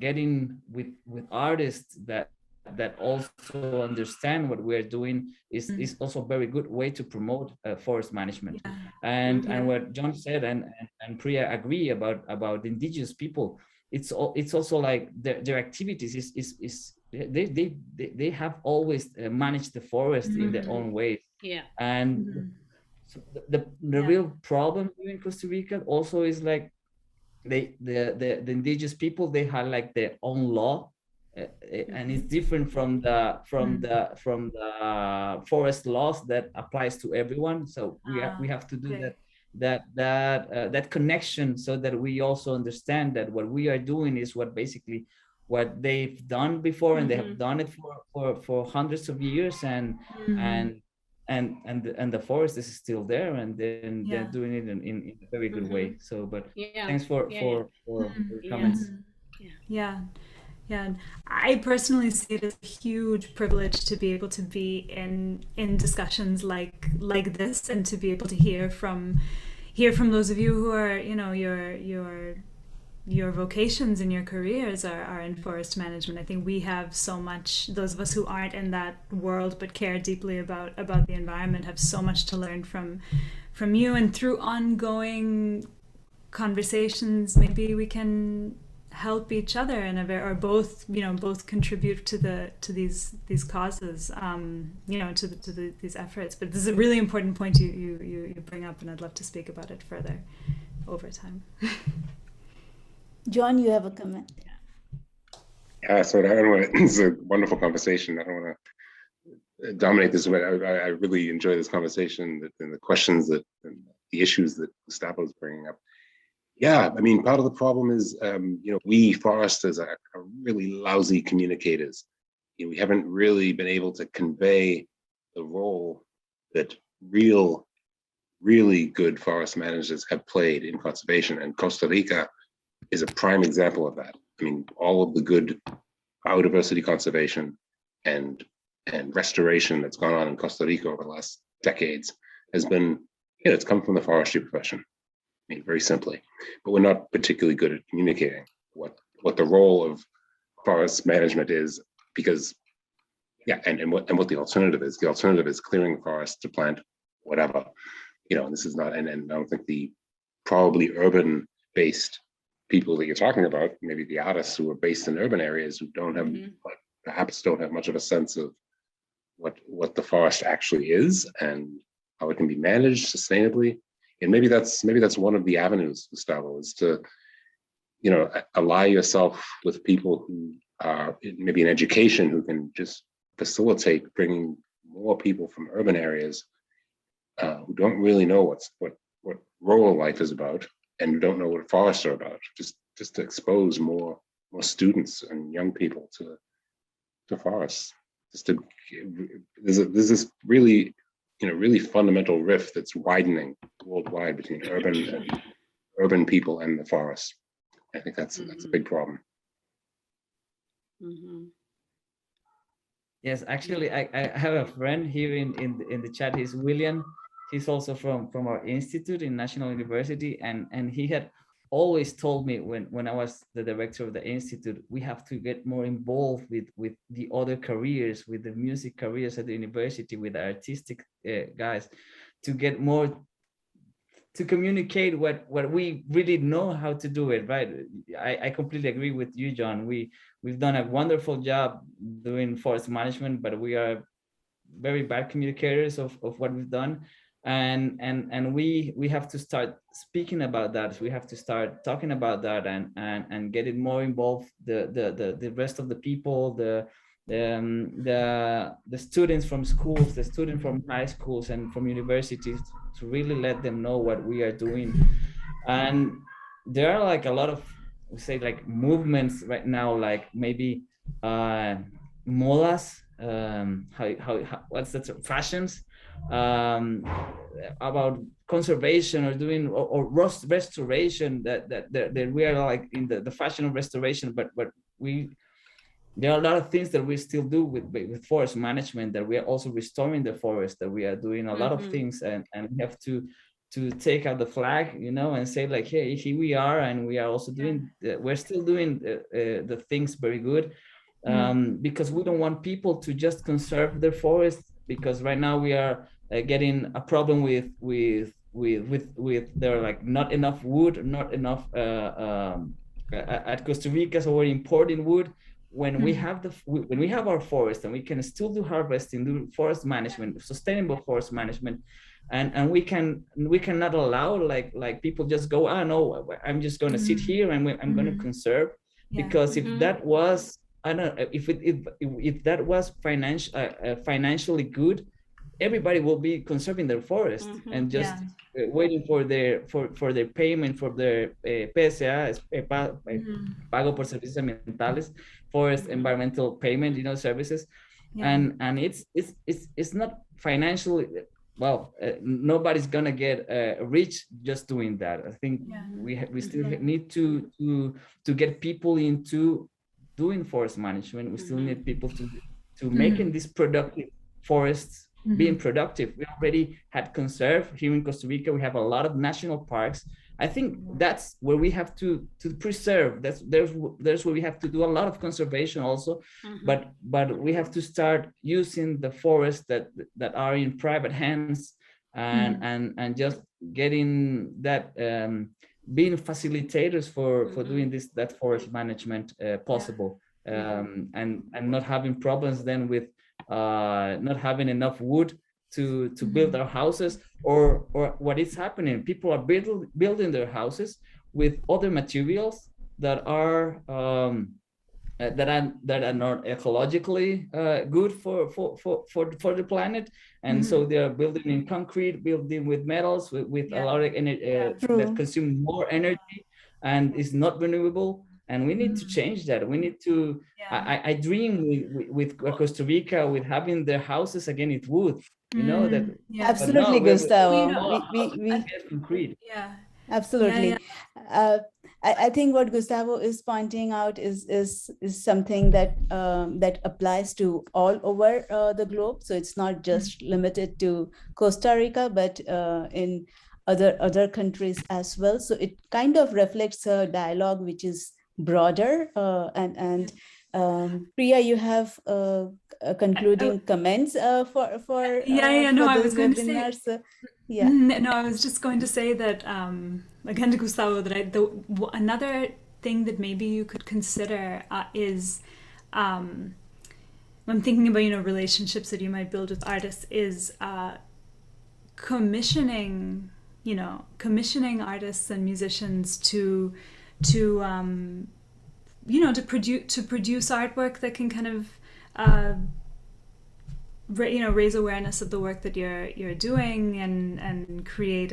getting with artists that also understand what we're doing is also a very good way to promote forest management. And what John said and Priya agree about the indigenous people, it's also their activities is they have always managed the forest in their own ways. And so the real problem here in Costa Rica also is the indigenous people, they have their own law, and it's different from the forest laws that applies to everyone. So we have to do that connection, so that we also understand that what we are doing is what they've done before, and they have done it for hundreds of years, and the forest is still there, and then they're doing it in a very good way. So, but thanks for your comments. Yeah, I personally see it as a huge privilege to be able to be in discussions like this, and to be able to hear from those of you who are, you're your vocations and your careers are in forest management. I think we have so much, those of us who aren't in that world but care deeply about the environment have so much to learn from you, and through ongoing conversations maybe we can help each other in a very, or both, both contribute to these causes, to these efforts. But this is a really important point you bring up, and I'd love to speak about it further over time. John, you have a comment? Yeah, so I don't want to, it's a wonderful conversation. I don't want to dominate this, but I really enjoy this conversation and the questions and the issues that Gustavo is bringing up. Yeah, I mean, part of the problem is, we foresters are really lousy communicators. We haven't really been able to convey the role that really good forest managers have played in conservation, and Costa Rica is a prime example of that. I mean, all of the good biodiversity conservation and restoration that's gone on in Costa Rica over the last decades has been, it's come from the forestry profession. I mean, very simply, but we're not particularly good at communicating what the role of forest management is, because, and what the alternative is. The alternative is clearing forests to plant whatever, and this is not, and I don't think the probably urban-based people that you're talking about, maybe the artists who are based in urban areas who don't have, perhaps don't have much of a sense of what the forest actually is and how it can be managed sustainably. And maybe that's one of the avenues, Gustavo, is to, ally yourself with people who are maybe in education, who can just facilitate bringing more people from urban areas who don't really know what rural life is about, and who don't know what forests are about, just to expose more students and young people to forests. There's this really, really fundamental rift that's widening worldwide between urban people and the forest. I think that's a big problem. Mm-hmm. Yes, actually, I have a friend here in the chat. He's William. He's also from our institute in National University, and he had always told me when I was the director of the institute, we have to get more involved with the other careers, with the music careers at the university, with the artistic guys, to get more, to communicate what we really know how to do it, right? I completely agree with you, John. We've done a wonderful job doing forest management, but we are very bad communicators of what we've done. And we have to start speaking about that. We have to start talking about that and get it more involved, the rest of the people, the students from schools, the students from high schools and from universities, to really let them know what we are doing. And there are like a lot of, we say, like movements right now, like maybe modas, what's that, fashions, about conservation or doing or restoration, that we are like in the fashion of restoration, but there are a lot of things that we still do with forest management, that we are also restoring the forest, that we are doing a lot of things, and we have to take out the flag, and say like, hey, here we are, and we are also doing, we're still doing the things very good, because we don't want people to just conserve their forests, because right now we are getting a problem with there are like not enough wood, not enough at Costa Rica, so we're importing wood. When we have our forest, and we can still do harvesting, do forest management, sustainable forest management, and we cannot allow like people just go, no, I'm just going to sit here and I'm going to conserve, because if that was, I don't know, if that was financially good, everybody will be conserving their forest and just waiting for their payment for their PSA, pago por servicios ambientales, forest environmental payment, services, and it's not financially well. Nobody's gonna get rich just doing that. I think we still need to get people into doing forest management. We still need people to making these productive forests being productive. We already had conserved here in Costa Rica. We have a lot of national parks, I think that's where we have to preserve. There's where we have to do a lot of conservation also, but we have to start using the forests that are in private hands, and just getting that, being facilitators for doing that forest management possible, and not having problems then with not having enough wood to build our houses, or what is happening. People are building their houses with other materials that are that are not ecologically good for the planet, and so they are building in concrete, building with metals, with a lot of energy that consume more energy and is not renewable. And we need to change that. We need to. I dream with Costa Rica with having their houses again with wood. You know that. Absolutely, Gustavo. We concrete. Absolutely. I think what Gustavo is pointing out is something that that applies to all over the globe. So it's not just limited to Costa Rica, but in other countries as well. So it kind of reflects a dialogue which is broader. And Priya, you have concluding comments for I was going webinar, to say. Yeah. No, I was just going to say that, again to Gustavo, that another thing that maybe you could consider is, when I'm thinking about, relationships that you might build with artists, is commissioning artists and musicians to produce artwork that can kind of raise awareness of the work that you're doing, and create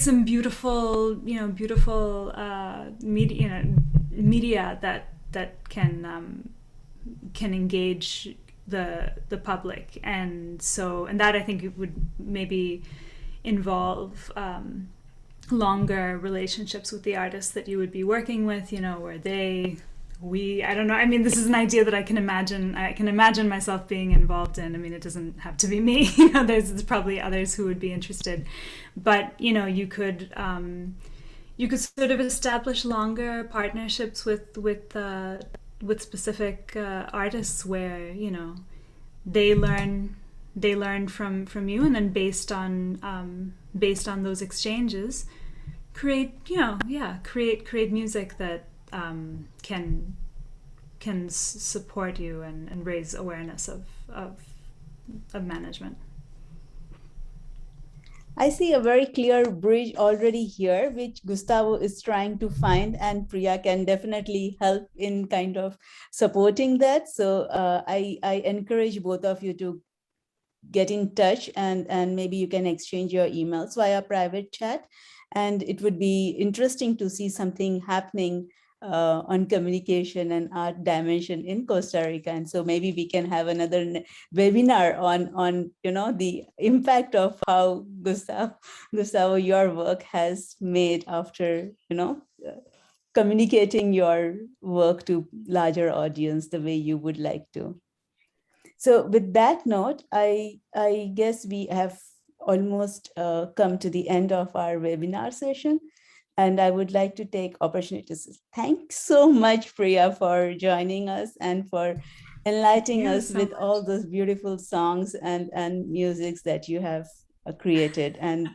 some beautiful media that can engage the public. And that I think it would maybe involve longer relationships with the artists that you would be working with, where I don't know. I mean, this is an idea that I can imagine myself being involved in. I mean, it doesn't have to be me. There's probably others who would be interested. But, you could sort of establish longer partnerships with specific artists where, they learn from you, and then based on those exchanges, create music that can support you and raise awareness of management. I see a very clear bridge already here, which Gustavo is trying to find, and Priya can definitely help in kind of supporting that. So I encourage both of you to get in touch, and maybe you can exchange your emails via private chat. And it would be interesting to see something happening on communication and art dimension in Costa Rica. And so maybe we can have another webinar on the impact of how Gustavo, your work has made after communicating your work to larger audience the way you would like to. So with that note, I guess we have almost come to the end of our webinar session. And I would like to take opportunity to say thanks so much, Priya, for joining us and for enlightening us with all those beautiful songs and musics that you have created. And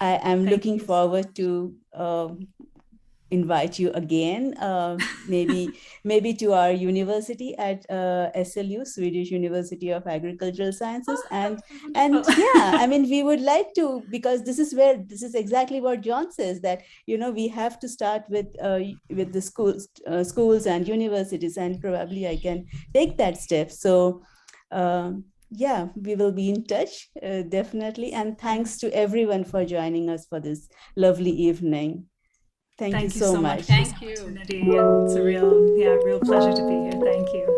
I am looking forward to invite you again, maybe to our university at SLU, Swedish University of Agricultural Sciences. And yeah, I mean, we would like to, because this is exactly what John says, that we have to start with the schools and universities, and probably I can take that step. So yeah, we will be in touch, definitely. And thanks to everyone for joining us for this lovely evening. Thank you so much. Thank you. It's a real pleasure to be here. Thank you.